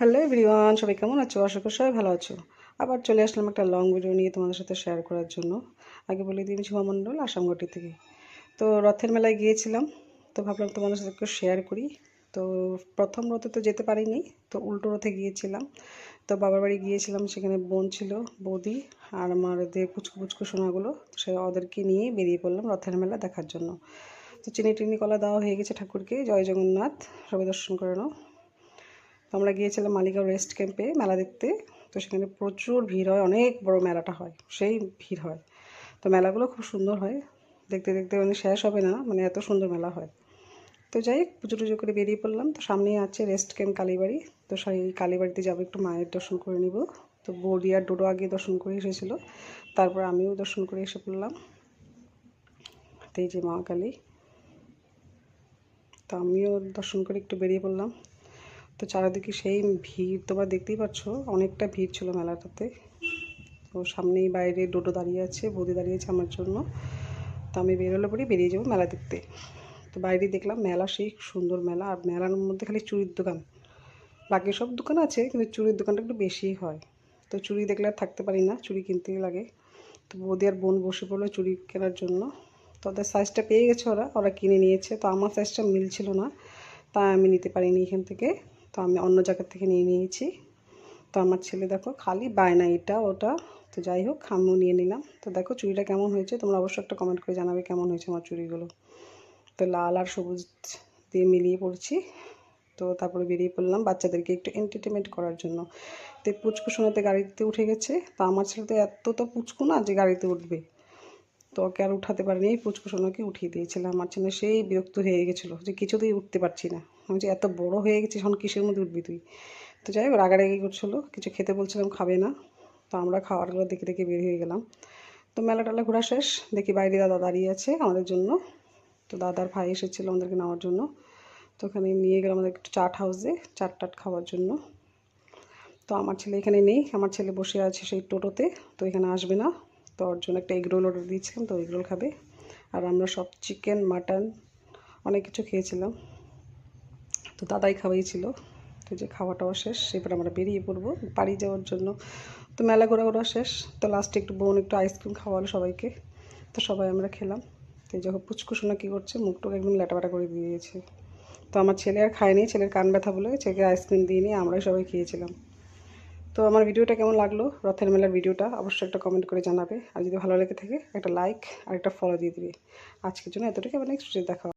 Hello everyone, সবাই কেমন আছো? আশা করি সবাই ভালো আছো। আবার চলে আসলাম একটা লং ভিডিও নিয়ে তোমাদের সাথে শেয়ার করার জন্য। আগে বলে দিন, শুভা মণ্ডল, আসামঘাটি থেকে। তো রথের মেলায় গিয়েছিলাম, তো ভাবলাম তোমাদের সাথে একটু শেয়ার করি। তো প্রথম রথে তো যেতে পারিনি, তো উল্টো রথে গিয়েছিলাম। তো বাবার বাড়ি গিয়েছিলাম, সেখানে বোন ছিল, বৌদি আর আমার যে পুচকু পুচকু সোনাগুলো, সে ওদেরকে নিয়ে বেরিয়ে পড়লাম রথের মেলা দেখার জন্য। তো চিনি টিনি কলা দেওয়া হয়ে গেছে ঠাকুরকে, জয় জগন্নাথ, সবাই দর্শন করে নাও। তো আমরা গিয়েছিলাম মালিগাঁও রেস্ট ক্যাম্পে মেলা দেখতে। তো সেখানে প্রচুর ভিড় হয়, অনেক বড় মেলাটা হয়, সেই ভিড় হয়। তো মেলাগুলো খুব সুন্দর হয়, দেখতে দেখতে মানে শেষ হবে না, মানে এত সুন্দর মেলা হয়। তো যাই হোক, পুজো টুজো করে বেরিয়ে পড়লাম। তো সামনেই আছে রেস্ট ক্যাম্প কালীবাড়ি। তো সেই কালীবাড়িতে যাবো, একটু মায়ের দর্শন করে নিব। তো বৌদি আর ডোডো আগে দর্শন করে এসেছিলো, তারপর আমিও দর্শন করে এসে পড়লাম। তো এই যে মা কালী, তো আমিও দর্শন করে একটু বেরিয়ে পড়লাম। তো চারিদিকে সেই ভিড়, তোমরা দেখতেই পাচ্ছ, অনেকটা ভিড় ছিল মেলাটাতে। তো সামনেই বাইরে ডোডো দাঁড়িয়ে আছে, বৌদি দাঁড়িয়ে আছে আমার জন্য। তো আমি বেরোলে পরেই বেরিয়ে যাবো মেলা দেখতে। তো বাইরে দেখলাম মেলা, সেই সুন্দর মেলা, আর মেলার মধ্যে খালি চুড়ির দোকান। বাকি সব দোকান আছে, কিন্তু চুড়ির দোকানটা একটু বেশিই হয়। তো চুড়ি দেখলে আর থাকতে পারি না, চুড়ি কিনতেই লাগে। তো বৌদি আর বোন বসে পড়লো চুড়ি কেনার জন্য। তো ওদের সাইজটা পেয়ে গেছে, ওরা ওরা কিনে নিয়েছে। তো আমার সাইজটা মিলছিল না, তাই আমি নিতে পারিনি এখান থেকে। তো আমি অন্য জায়গার থেকে নিয়ে নিয়েছি। তো আমার ছেলে দেখো খালি বায়না, এটা ওটা। তো যাই হোক, আমিও নিয়ে নিলাম। তো দেখো চুড়িটা কেমন হয়েছে, তোমরা অবশ্যই একটা কমেন্ট করে জানাবে কেমন হয়েছে আমার চুড়িগুলো। তো লাল আর সবুজ দিয়ে মিলিয়ে পড়ছি। তো তারপরে বেরিয়ে পড়লাম বাচ্চাদেরকে একটু এন্টারটেনমেন্ট করার জন্য। তো পুচকু শোনাতে গাড়িতে উঠে গেছে। তো আমার ছেলে তো এত তো পুচকু না যে গাড়িতে উঠবে, তো ওকে আর উঠাতে পারিনি, এই পুচকু সোনাকে উঠিয়ে দিয়েছিলাম। আমার ছেলে সেই বিরক্ত হয়ে গেছিলো যে কিছুতেই উঠতে পারছি না। আমি যে এত বড় হয়ে গেছিস, এখন কিসের মধ্যে উঠবি তুই? তো যাই হোক, রাগারাগি করছিলো, কিছু খেতে বলছিলাম, খাবে না। তো আমরা খাবারগুলো দেখে দেখে বের হয়ে গেলাম। তো মেলা টেলা ঘোরা শেষ, দেখি বাইরে দাদা দাঁড়িয়ে আছে আমাদের জন্য। তো দাদার ভাই এসেছিলো আমাদেরকে নেওয়ার জন্য। তো ওখানে নিয়ে গেলাম আমাদের একটু চাট হাউসে, চাট টাট খাওয়ার জন্য। তো আমার ছেলে এখানে নেই, আমার ছেলে বসে আছে সেই টোটোতে, তো এখানে আসবে না। তো ওর জন্য একটা এগরোল অর্ডার দিয়েছিলাম, তো এগরোল খাবে। আর আমরা সব চিকেন মাটন অনেক কিছু খেয়েছিলাম, তো দাদাই খাওয়াইছিল। তো যে খাওয়াটাও শেষ, এবার আমরা বেরিয়ে পড়বো বাড়ি যাওয়ার জন্য। তো মেলা ঘোরা শেষ। তো লাস্টে একটু বোন একটু আইসক্রিম খাওয়ালো সবাইকে, তো সবাই আমরা খেলাম। তো যখন পুচকুসোনা কী করছে, মুখটুক একদম ল্যাটাপাটা করে দিয়েছে। তো আমার ছেলে আর খায়নি, ছেলের কান ব্যথা বলে ছেলেকে আইসক্রিম দিয়ে নিয়ে আমরাই সবাই খেয়েছিলাম। তো আমার ভিডিওটা কেমন লাগলো, রথের মেলার ভিডিওটা, অবশ্যই একটা কমেন্ট করে জানাবে। আর যদি ভালো লেগে থাকে একটা লাইক আর একটা ফলো দিয়ে দিবে। আজকের জন্য এতটুকু, আবার নেক্সট ভিডিও দেখা।